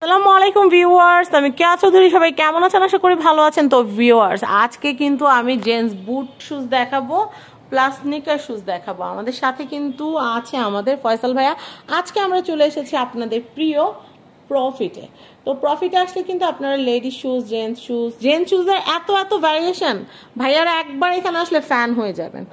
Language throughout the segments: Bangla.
আসসালামু আলাইকুম ভিউয়ার্স, আমি কেয়া চৌধুরী। সবাই কেমন আছেন? আশা করি ভালো আছেন। তো ভিউয়ার্স, আজকে কিন্তু আমি জেন্টস বুট শুজ দেখাবো প্লাস স্নিকার শুজ দেখাবো। আমাদের সাথে কিন্তু আছে আমাদের ফয়সাল ভাইয়া। আজকে আমরা চলে এসেছি আপনাদের প্রিয় প্রফিটে। তো প্রফিটে আসলে কিন্তু আপনারা লেডিস শুজ, জেন্টস শুজের এত এত ভ্যারিয়েশন, ভাইয়ারা একবার এখানে আসলে ফ্যান হয়ে যাবেন।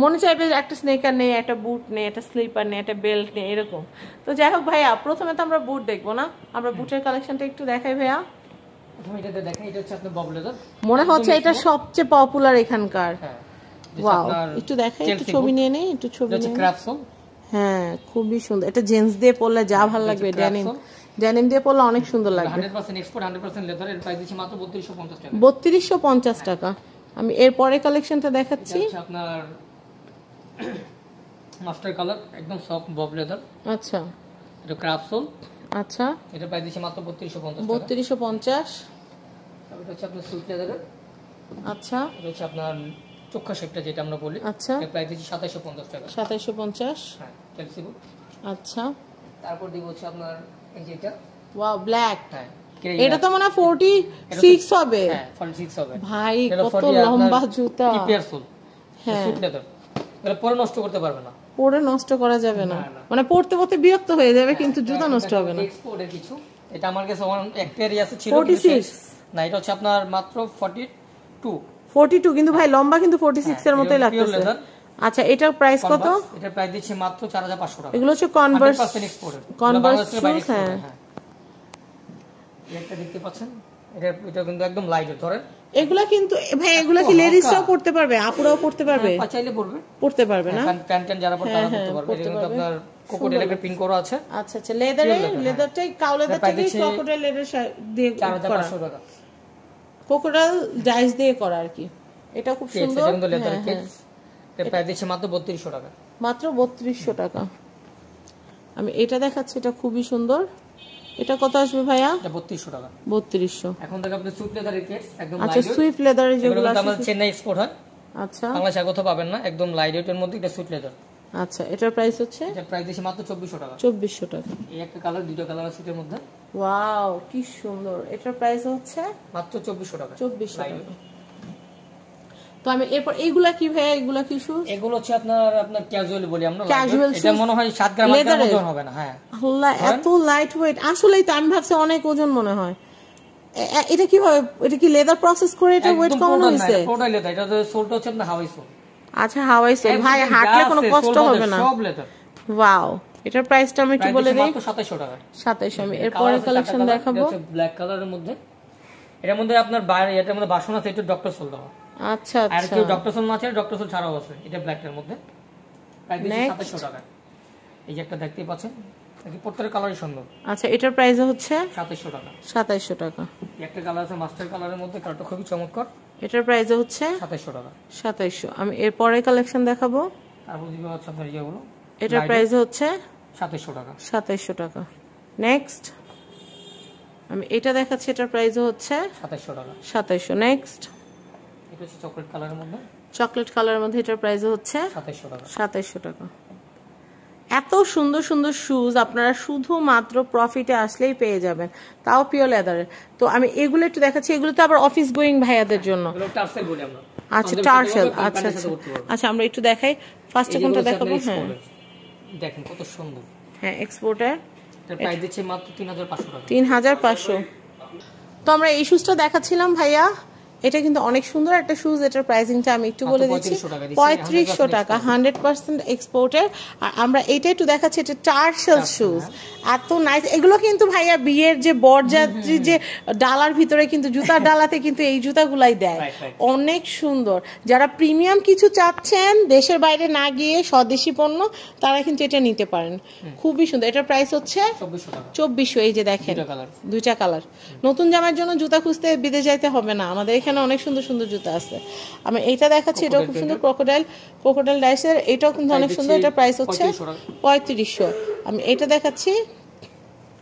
মনে চাইবে একটা স্নেকার নেই, একটা বুট নেই, একটা স্লিপার নেই, একটা বেল্ট নেই, এরকম। তো যাই হোক ভাইয়া, প্রথমে তো আমরা বুট দেখবো না, আমরা বুটের কালেকশনটা একটু দেখাই ভাইয়া। মনে হচ্ছে এটা সবচেয়ে পপুলার এখানকার। ওয়াও, একটু দেখাই, একটু ছবি নিয়ে নেই, একটু ছবি নিয়ে। হ্যাঁ, খুবই সুন্দর। এটা জেন্টস দিয়ে পরলে যা ভালো লাগবে, ডেনিম দিয়ে পরলে অনেক সুন্দর লাগবে। 100% এক্সপোর্ট, 100% লেদার। এর প্রাইস দিচ্ছি মাত্র 3250 টাকা। 3250 টাকা। আমি এর পরে কালেকশনটা দেখাচ্ছি। এটা আপনার মাস্টার কালার, একদম সফট বব লেদার। আচ্ছা, এটা ক্রাফট সোল। আচ্ছা, এটা প্রাইস দিচ্ছি মাত্র 3250 টাকা। 3250। এটা হচ্ছে আপনার সুইট লেদারের। আচ্ছা, এটা হচ্ছে আপনার চোখা শেপটা যেটা আমরা বলি। আচ্ছা, এর প্রাইস দিচ্ছি 2750 টাকা। 2750। হ্যাঁ, চেলসি বুট। আচ্ছা, তারপর দিব হচ্ছে আপনার এই যে এটা। Wow, black. হ্যাঁ, এটা তো মানে 46 হবে। হ্যাঁ, 46 হবে ভাই, কত লম্বা জুতা। EPR sole. হ্যাঁ, সুইট লেদার। এটা পরে নষ্ট করতে পারবে না। পরে নষ্ট করা যাবে না, মানে পড়তে পড়তে বিরক্ত হয়ে যাবে, কিন্তু জুতা নষ্ট হবে না। এক্সপোর্টের কিছু, এটা আমার কাছে এক পেয়ারই আছে, ছিল 46 না, এটা হচ্ছে আপনার মাত্র 42, কিন্তু ভাই লম্বা কিন্তু 46 এর মতই লাগতেছে। আচ্ছা, এটার প্রাইস কত? এটার প্রাইস দিচ্ছি মাত্র 4500 টাকা। এগুলো হচ্ছে কনভার্স এক্সপোর্টের, কনভার্স শুজ। হ্যাঁ, এটা দেখতে পাচ্ছেন, এটা কিন্তু একদম লাইট ধরেন। এগুলা কিন্তু ভাই, এগুলা কি লেডিসরাও পড়তে পারবে, আপুরাও পড়তে পারবে? চাইলে পড়তে পারবে না, প্যান্ট যারা পড়তে তারা পড়তে পারবে। এটা কিন্তু আপনার ক্রোকোডাইল একটা প্রিন্ট করা আছে। আচ্ছা আচ্ছা, লেদারটাই কাউ লেদারটাই ক্রোকোডাইল লেদার দিয়ে করা, 4500 টাকা। ক্রোকোডাইল ডাইস দিয়ে করা আর কি। এটা খুব সুন্দর। এটা কিন্তু লেদার কেস। এটা প্রাইস দিচ্ছে মাত্র 3200 টাকা। মাত্র 3200 টাকা। আমি এটা দেখাচ্ছি, এটা খুবই সুন্দর। এটা কত আসবে ভাইয়া? এটা 3200 টাকা। 3200। এখন থেকে আপনি সুইফট লেদারের কেস, একদম লাইট। আচ্ছা, সুইফট লেদারের যেগুলো আছে আমাদের চেন্নাই এক্সপোর্ট হয়। আচ্ছা, বাংলাদেশে কোথাও পাবেন না, একদম লাইট ওয়েটের মধ্যে এটা সুইফট লেদার। আচ্ছা, এটার প্রাইস হচ্ছে? এটার প্রাইস দিছি মাত্র 2400 টাকা। 2400 টাকা। এই একটা কালার, দুটো কালার আছে এর মধ্যে। ওয়াও, কি সুন্দর। এটার প্রাইস হচ্ছে মাত্র 2400 টাকা। 2400 টাকা। তো আমি এরপর এইগুলা কি ভাইয়া, এগুলা কি শুজ? এগুলো হচ্ছে আপনার ক্যাজুয়ালি বলি আমরা। ক্যাজুয়াল এটা মনে হয় 7 গ্রাম ওজন হবে না। হ্যাঁ, আল্লাহ, এত লাইট ওয়েট। আসলেই তো আমি ভাবছি অনেক ওজন মনে হয়। এটা কি হয়? এটা কি লেদার প্রসেস করে এটা ওয়েট কমানো হয়েছে? পুরোটাই লেদার। এটা তো সোলটা হচ্ছে আপনার হাওয়াই সোল। আচ্ছা, হাওয়াই সোল। ভাই, হাঁটলে কোনো কষ্ট হবে না। সব লেদার। ওয়াও, এটার প্রাইসটা আমি একটু বলে দেই। মাত্র 2700 টাকা। 2700। আমি এরপরে কালেকশন দেখাবো। এটা ব্ল্যাক কালারের মধ্যে। এর মধ্যে আপনার বাইরে এটার মধ্যে বাসন আছে, এটা ডক্টর সোল দেওয়া। আচ্ছা আচ্ছা, আর কি ডক্টর সোল না আছে, ডক্টর সোল ছাড়াও আছে। এটা ব্ল্যাকের মধ্যে প্রাইস 2700 টাকা। এই যে একটা দেখতেই পাচ্ছেন, কি প্রত্যেকটা কালারই সুন্দর। আচ্ছা, এটার প্রাইস হচ্ছে 2700 টাকা। 2700 টাকা। একটা কালার আছে মাস্টার কালারের মধ্যে, কালারটা খুবই চমৎকার। এটার প্রাইস হচ্ছে 2700 টাকা। 2700। আমি এরপরে কালেকশন দেখাবো। তারপর দিবে হচ্ছে আপনার এইগুলো। এটার প্রাইস হচ্ছে 2700 টাকা। 2700 টাকা। নেক্সট আমি এটা দেখাচ্ছি, এটার প্রাইস হচ্ছে 2700 টাকা। 2700। নেক্সট এটা হচ্ছে চকলেট কালারের মধ্যে। চকলেট কালারের মধ্যে এটার প্রাইস হচ্ছে 2700 টাকা। 2700 টাকা। এত সুন্দর সুন্দর শুজ আপনারা শুধুমাত্র প্রফিটে আসলেই পেয়ে যাবেন, তাও পিওর লেদারের। তো আমি এগুলো একটু দেখাচ্ছি। এগুলো তো আবার অফিস গোয়িং ভাইয়াদের জন্য। এগুলো টার্সেল বলি আমরা। আচ্ছা, টার্সেল। আচ্ছা আচ্ছা আচ্ছা, আমরা একটু দেখাই। ফার্স্টে কোনটা দেখাবো? হ্যাঁ, দেখেন কত সুন্দর। হ্যাঁ, এক্সপোর্টার। এর প্রাইস দিচ্ছে মাত্র 3500 টাকা। 3500। তো আমরা এই শুজটা দেখাচ্ছিলাম ভাইয়া, এটা কিন্তু অনেক সুন্দর একটা শুজ। এটার প্রাইসিংটা আমি একটু বলে দিচ্ছি, 3500 টাকা, 100% এক্সপোর্টের। আর আমরা এইটা একটু দেখাচ্ছি, এটা টার্সেল শুজ। এত নাইস। এগুলো কিন্তু ভাইয়া বিয়ের যে বরযাত্রী যে ডালার ভিতরে কিন্তু জুতার ডালাতে কিন্তু এই জুতাগুলাই দেয়, অনেক সুন্দর। যারা প্রিমিয়াম কিছু চাচ্ছেন, দেশের বাইরে না গিয়ে স্বদেশি পণ্য, তারা কিন্তু এটা নিতে পারেন। খুবই সুন্দর। এটার প্রাইস হচ্ছে 2400। এই যে দেখেন, দুইটা কালার। নতুন জামার জন্য জুতা খুঁজতে বিদেশ যাইতে হবে না, আমাদের এখানে অনেক সুন্দর সুন্দর জুতা আছে। আমি এইটা দেখাচ্ছি, এটাও খুব সুন্দর, ক্রোকোডাইল ডাইসের। এটাও কিন্তু অনেক সুন্দর। এটা প্রাইস হচ্ছে 3500। আমি এটা দেখাচ্ছি,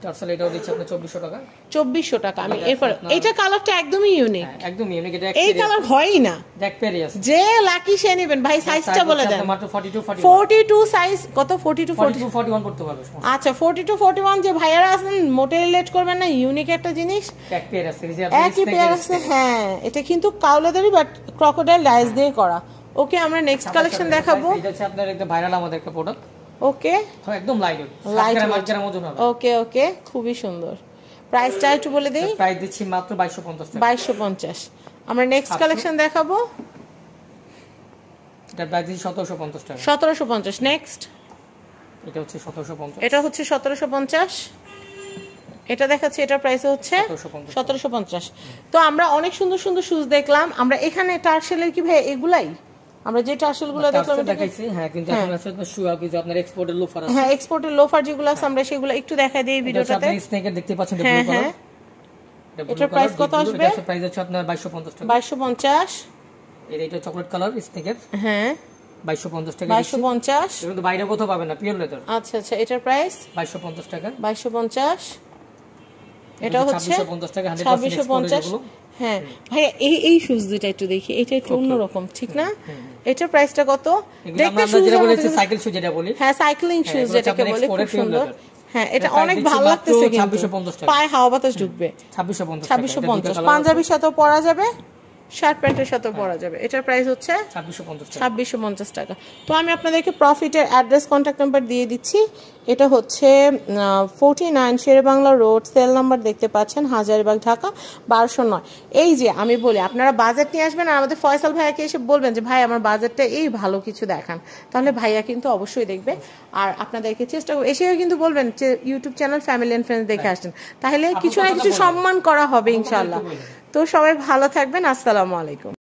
টার্সেল এটাও দিচ্ছি আপনি 2400 টাকা। 2400 টাকা। আমি এরপর এটা কালারটা একদমই ইউনিক, একদম ইউনিক। এটা এই কালার হয়ই না, জ্যাক পেরি আছে। যে লাকি সে নেবেন ভাই। সাইজটা বলে দেন। মাত্র 42 সাইজ কত? 42 41 করতে পারবে। আচ্ছা 42 41 যে ভাইয়ারা আছেন মোটে রিলেট করবেন না, ইউনিক একটা জিনিস। জ্যাক পেরি আছে, একই পেয়ার আছে। হ্যাঁ এটা কিন্তু কাউলাদারি বাট ক্রোকোডাইল ডাইস দিয়ে করা। ওকে আমরা নেক্সট কালেকশন দেখাবো। এটা হচ্ছে আপনার একটা ভাইরাল আমাদের একটা প্রোডাক্ট। ওকে একদম লাইট গ্রাম ওজন হবে। ওকে ওকে খুবই সুন্দর। প্রাইসটা একটু বলে দেই। প্রাইস দিচ্ছি মাত্র 2250 টাকা। 2250। আমরা নেক্সট কালেকশন দেখাবো। এটা প্রাইস দিচ্ছি 1750 টাকা। 1750। নেক্সট এটা হচ্ছে 1750। এটা হচ্ছে 1750। এটা দেখাচ্ছি, এটার প্রাইস হচ্ছে 1750। তো আমরা অনেক সুন্দর সুন্দর শুজ দেখলাম। আমরা এখানে টার্সেলের কি ভাই এগুলাই আমরা যে টার্সেলগুলো দেখলাম দেখাইছি। হ্যাঁ কিন্তু এখন আসলে শু আর কিছু আপনার এক্সপোর্টের লোফার আছে। হ্যাঁ এক্সপোর্টের লোফার যেগুলো আছে আমরা সেগুলো একটু দেখাই দেই ভিডিওটাতে। আপনি স্নেকার দেখতে পাচ্ছেন ব্লু কালার। এটার প্রাইস কত আসবে? এটার প্রাইস হচ্ছে আপনার 2250 টাকা। 2250। এটা চকলেট কালার স্নেকার। হ্যাঁ 2250 টাকা। 2250। এটা তো বাইরে কোথাও পাবেন না, পিওর লেদার। আচ্ছা আচ্ছা এটার প্রাইস 2250 টাকা। 2250। এটা হচ্ছে 2650 টাকা। 100% হ্যাঁ ভাই এই শুজ দুটো একটু দেখি, এটা একটু অন্যরকম ঠিক না? এটার প্রাইসটা কত? দেখতে শুজ যেটা বলেছে সাইকেল শুজ যেটা বলি। হ্যাঁ সাইক্লিং শুজ যেটাকে বলে, খুব সুন্দর। হ্যাঁ এটা অনেক ভালো লাগতেছে কিন্তু 2650 টাকা। পায়ে হাওয়া বাতাস ঢুকবে। 2650 পাঞ্জাবির সাথেও পরা যাবে, শার্ট প্যান্টের সাথে পরা যাবে। এটার প্রাইস হচ্ছে 2650 টাকা। তো আমি আপনাদেরকে প্রফিটের অ্যাড্রেস কন্ট্যাক্ট নাম্বার দিয়ে দিচ্ছি। এটা হচ্ছে 49 শেরেবাংলা রোড, সেল নাম্বার দেখতে পাচ্ছেন, হাজারীবাগ, ঢাকা 1209। এই যে আমি বলি আপনারা বাজেট নিয়ে আসবেন আর আমাদের ফয়সাল ভাইয়াকে এসে বলবেন যে ভাই আমার বাজেটটা এই ভালো কিছু দেখান, তাহলে ভাইয়া কিন্তু অবশ্যই দেখবে। আর আপনাদেরকে চেষ্টা এসেও কিন্তু বলবেন যে YouTube channel family and friends দেখে আসেন, তাহলে কিছু না কিছু সম্মান করা হবে ইনশাআল্লাহ। তো সবাই ভালো থাকবেন। আসসালামু আলাইকুম।